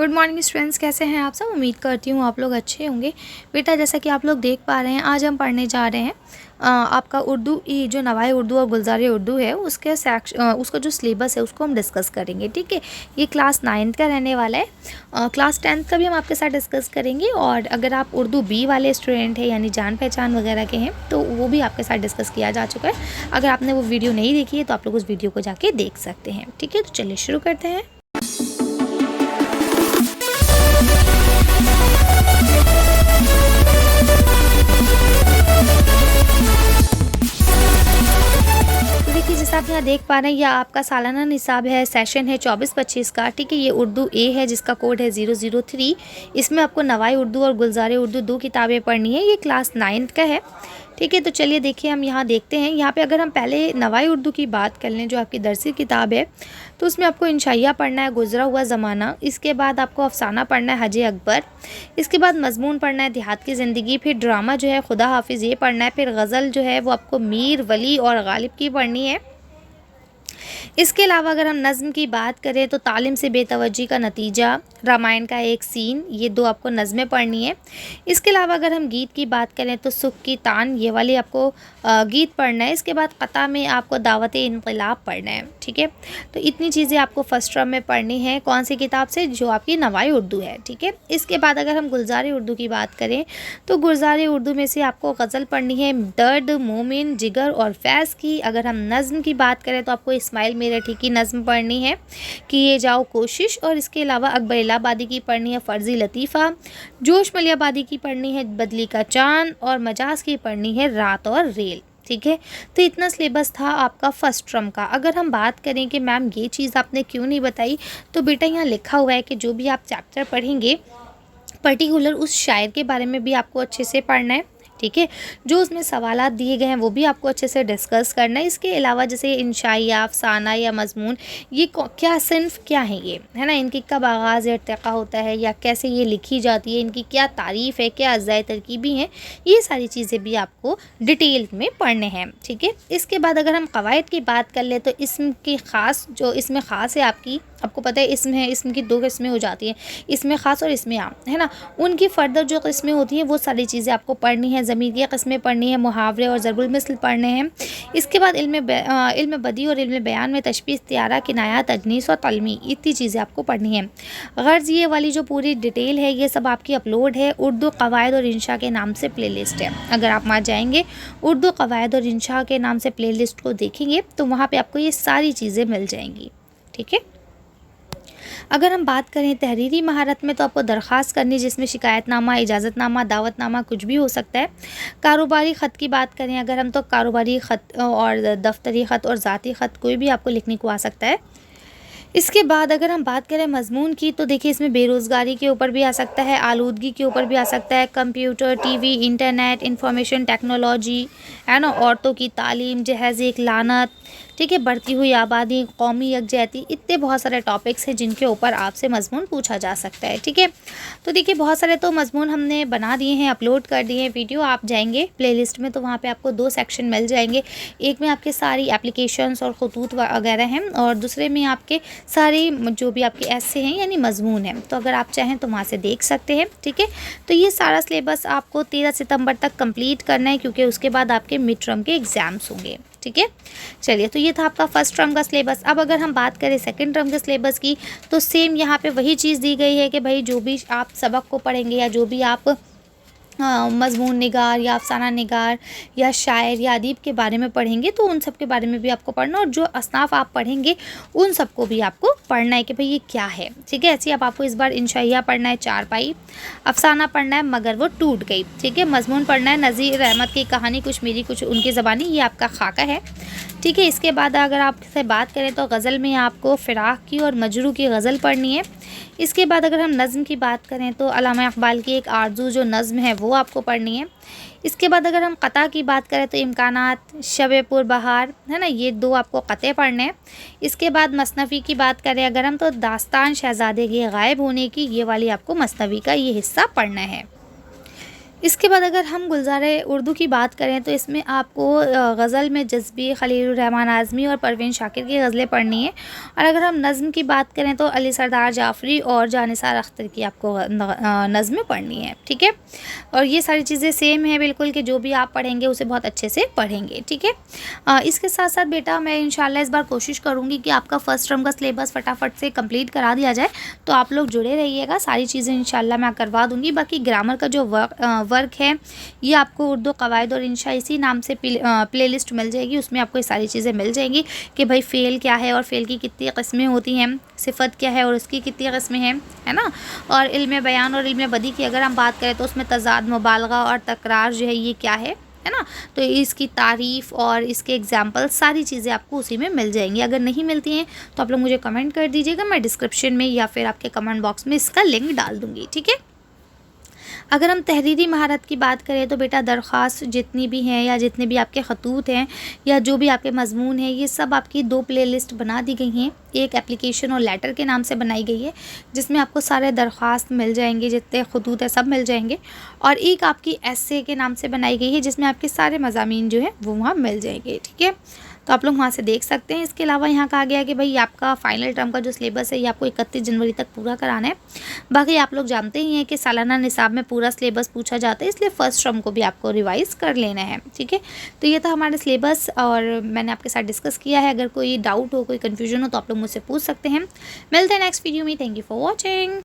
Good morning students, कैसे हैं आप सब। उम्मीद करती हूँ आप लोग अच्छे होंगे। बेटा, जैसा कि आप लोग देख पा रहे हैं, आज हम पढ़ने जा रहे हैं आपका उर्दू ई जो नवाए उर्दू और गुलजार उर्दू है उसके उसका जो सिलेबस है उसको हम डिस्कस करेंगे। ठीक है, ये क्लास 9th का रहने वाला है। क्लास 10th का भी हम आपके साथ डिस्कस करेंगे, और अगर आप उर्दू बी वाले स्टूडेंट हैं यानी जान पहचान वगैरह के हैं तो वो भी आपके साथ डिस्कस किया जा चुका है। अगर आपने वो वीडियो नहीं देखी है तो आप लोग उस वीडियो को जाके देख सकते हैं। ठीक है, तो चलिए शुरू करते हैं। देखिए, जैसा आप यहाँ देख पा रहे हैं, यह आपका सालाना निसाब है, सेशन है 24-25 का। ठीक है, ये उर्दू ए है जिसका कोड है 003। इसमें आपको नवाई उर्दू और गुलजार उर्दू 2 किताबें पढ़नी है। ये क्लास 9th का है। ठीक है, तो चलिए देखिए, हम यहाँ देखते हैं। यहाँ पे अगर हम पहले नवाई उर्दू की बात कर लें जो आपकी दरसी किताब है, तो उसमें आपको इंशाइया पढ़ना है, गुजरा हुआ ज़माना। इसके बाद आपको अफसाना पढ़ना है, हज अकबर। इसके बाद मजमून पढ़ना है, देहात की ज़िंदगी। फिर ड्रामा जो है खुदा हाफिज़ ये पढ़ना है। फिर गज़ल जो है वो आपको मीर वली और गालिब की पढ़नी है। इसके अलावा अगर हम नज़्म की बात करें तो तालीम से बेतवज्जी का नतीजा, रामायण का एक सीन, ये 2 आपको नज़में पढ़नी है। इसके अलावा अगर हम गीत की बात करें तो सुख की तान, ये वाली आपको गीत पढ़ना है। इसके बाद क़ता में आपको दावत इनक़िलाब पढ़ना है। ठीक है, तो इतनी चीज़ें आपको फर्स्ट टर्म में पढ़नी है। कौन सी किताब से? जो आपकी नवाई उर्दू है। ठीक है, इसके बाद अगर हम गुलजार उर्दू की बात करें तो गुलजार उर्दू में से आपको गज़ल पढ़नी है, दर्द, मोमिन, जिगर और फैज़ की। अगर हम नज़्म की बात करें तो आपको इस्माइल मेरठी की नज़्म पढ़नी है, किए जाओ कोशिश। और इसके अलावा अकबर इलाहाबादी की पढ़नी है, फ़र्ज़ी लतीफ़ा। जोश मलियाबादी की पढ़नी है, बदली का चाँद। और मजाज की पढ़नी है, रात और रेल। ठीक है, तो इतना सिलेबस था आपका फर्स्ट टर्म का। अगर हम बात करें कि मैम ये चीज़ आपने क्यों नहीं बताई, तो बेटा यहाँ लिखा हुआ है कि जो भी आप चैप्टर पढ़ेंगे पर्टिकुलर उस शायर के बारे में भी आपको अच्छे से पढ़ना है। ठीक है, जो उसमें सवालात दिए गए हैं वो भी आपको अच्छे से डिस्कस करना है। इसके अलावा जैसे इंशाइया, अफसाना या मजमून, ये क्या सिन्फ क्या है, ये है ना, इनकी कब आगाज़ इर्तिक़ा होता है या कैसे ये लिखी जाती है, इनकी क्या तारीफ़ है, क्या अज़ाए तरकीबी हैं, ये सारी चीज़ें भी आपको डिटेल में पढ़ने हैं। ठीक है, इसके बाद अगर हम क़वाइद की बात कर ले तो इसम की ख़ास, जो इसमें ख़ास है आपको पता है इसम है, इसम की 2 किस्में हो जाती हैं, इसमें ख़ास और इसमें आम, है ना। उनकी फ़र्दर जो किस्में होती हैं वो सारी चीज़ें आपको पढ़नी है। ज़मीर की किस्में पढ़नी है, मुहावरे और ज़रबुल मिसल पढ़ने हैं। इसके बाद इल्म बदी और इल्म बयान में तशबीह, इस्तिआरा, किनाया, तजनीस और तलमी, इतनी चीज़ें आपको पढ़नी है। गर्ज़ ये वाली जो पूरी डिटेल है ये सब आपकी अपलोड है उर्दू क़वायद और इंशा के नाम से प्लेलिस्ट है। अगर आप वहाँ जाएंगे, उर्दू क़वायद और इंशा के नाम से प्लेलिस्ट को देखेंगे तो वहाँ पर आपको ये सारी चीज़ें मिल जाएंगी। ठीक है, अगर हम बात करें तहरीरी महारत में तो आपको दरख्वास्त करनी, जिसमें शिकायतनामा, इजाज़तनामा, दावतनामा कुछ भी हो सकता है। कारोबारी ख़त की बात करें अगर हम, तो कारोबारी ख़त और दफ्तरी ख़त और ज़ाती ख़त कोई भी आपको लिखने को आ सकता है। इसके बाद अगर हम बात करें मज़मून की तो देखिए, इसमें बेरोज़गारी के ऊपर भी आ सकता है, आलूदगी के ऊपर भी आ सकता है, computer, TV, internet, information technology, है ना, औरतों की तालीम, जहेज़ एक लानत, ठीक है, बढ़ती हुई आबादी, कौमी यकजहती, इतने बहुत सारे टॉपिक्स हैं जिनके ऊपर आपसे मज़मून पूछा जा सकता है। ठीक है, तो देखिए बहुत सारे तो मज़मून हमने बना दिए हैं, अपलोड कर दिए हैं वीडियो। आप जाएंगे प्लेलिस्ट में तो वहाँ पे आपको 2 सेक्शन मिल जाएंगे। एक में आपके सारी एप्लीकेशंस और खतूत वगैरह हैं, और दूसरे में आपके सारे जो भी आपके ऐसे हैं यानी मज़मून हैं। तो अगर आप चाहें तो वहाँ से देख सकते हैं। ठीक है, तो ये सारा सिलेबस आपको 13 सितंबर तक कंप्लीट करना है, क्योंकि उसके बाद आपके मिड टर्म के एग्ज़ाम्स होंगे। ठीक है, चलिए, तो ये था आपका फर्स्ट टर्म का सिलेबस। अब अगर हम बात करें सेकंड टर्म के सिलेबस की तो सेम यहाँ पे वही चीज़ दी गई है कि भाई जो भी आप सबक को पढ़ेंगे या जो भी आप मज़मून निगार या अफसाना निगार या शायर या अदीब के बारे में पढ़ेंगे तो उन सब के बारे में भी आपको पढ़ना, और जो असनाफ़ आप पढ़ेंगे उन सब को भी आपको पढ़ना है कि भाई ये क्या है। ठीक है, ऐसे ही अब आपको इस बार इंशाइया पढ़ना है, चारपाई, अफसाना पढ़ना है मगर वो टूट गई। ठीक है, मज़मून पढ़ना है, नज़ीर अहमद की कहानी, कुछ मेरी कुछ उनकी ज़बानी, ये आपका खाका है। ठीक है, इसके बाद अगर आपसे बात करें तो गज़ल में आपको फ़िराक़ की और मजरू की गज़ल पढ़नी है। इसके बाद अगर हम नज़्म की बात करें तो अल्लामा इक़बाल की एक आरज़ू जो नज़्म है वो आपको पढ़नी है। इसके बाद अगर हम क़ता की बात करें तो इम्कानात, शब पुर बहार, है ना, ये 2 आपको क़ते पढ़ने हैं। इसके बाद मसनवी की बात करें अगर हम, तो दास्तान शहज़ादे के गायब होने की, ये वाली आपको मसनवी का ये हिस्सा पढ़ना है। इसके बाद अगर हम गुलज़ारे उर्दू की बात करें तो इसमें आपको गज़ल में जज़्बी, खलीलुर रहमान आज़मी और परवीन शाकिर की गज़लें पढ़नी है। और अगर हम नज़्म की बात करें तो अली सरदार जाफ़री और जानिसार अख्तर की आपको नज़्में पढ़नी है, ठीक है। और ये सारी चीज़ें सेम है बिल्कुल, कि जो भी आप पढ़ेंगे उसे बहुत अच्छे से पढ़ेंगे, ठीक है। इसके साथ साथ बेटा मैं इंशाल्लाह इस बार कोशिश करूँगी कि आपका फ़र्स्ट टर्म का सिलेबस फटाफट से कंप्लीट करा दिया जाए, तो आप लोग जुड़े रहिएगा, सारी चीज़ें इंशाल्लाह मैं करवा दूँगी। बाकी ग्रामर का जो वर्क है ये आपको उर्दू कवायद और इंशा इसी नाम से प्लेलिस्ट मिल जाएगी, उसमें आपको ये सारी चीज़ें मिल जाएंगी कि भाई फ़ेल क्या है और फ़ेल की कितनी किस्में होती हैं, सिफ़त क्या है और उसकी कितनी किस्में हैं, है ना। और इल्म बयान और इल्म बदी की अगर हम बात करें तो उसमें तज़ाद, मुबालगा और तकरार जो है ये क्या है ना। तो इसकी तारीफ़ और इसके एग्जाम्पल सारी चीज़ें आपको उसी में मिल जाएंगी। अगर नहीं मिलती हैं तो आप लोग मुझे कमेंट कर दीजिएगा, मैं डिस्क्रिप्शन में या फिर आपके कमेंट बॉक्स में इसका लिंक डाल दूँगी, ठीक है। अगर हम तहरीरी महारत की बात करें तो बेटा दरख्वास्त जितनी भी हैं या जितने भी आपके ख़तूत हैं या जो भी आपके मज़मून हैं, ये सब आपकी 2 प्लेलिस्ट बना दी गई हैं। एक एप्लीकेशन और लेटर के नाम से बनाई गई है जिसमें आपको सारे दरख्वास्त मिल जाएंगे, जितने ख़तूत हैं सब मिल जाएंगे। और एक आपकी एस्से के नाम से बनाई गई है जिसमें आपके सारे मज़ामीन जो हैं वो वहाँ मिल जाएंगे, ठीक है। तो आप लोग वहाँ से देख सकते हैं। इसके अलावा यहाँ कहा गया है कि भाई आपका फ़ाइनल टर्म का जो सिलेबस है ये आपको 31 जनवरी तक पूरा कराना है। बाकी आप लोग जानते ही हैं कि सालाना निसाब में पूरा सिलेबस पूछा जाता है, इसलिए फ़र्स्ट टर्म को भी आपको रिवाइज़ कर लेना है, ठीक है। तो ये था हमारा सिलेबस और मैंने आपके साथ डिस्कस किया है। अगर कोई डाउट हो, कोई कन्फ्यूजन हो तो आप लोग मुझसे पूछ सकते हैं। मिलते हैं नेक्स्ट वीडियो में। Thank you for watching.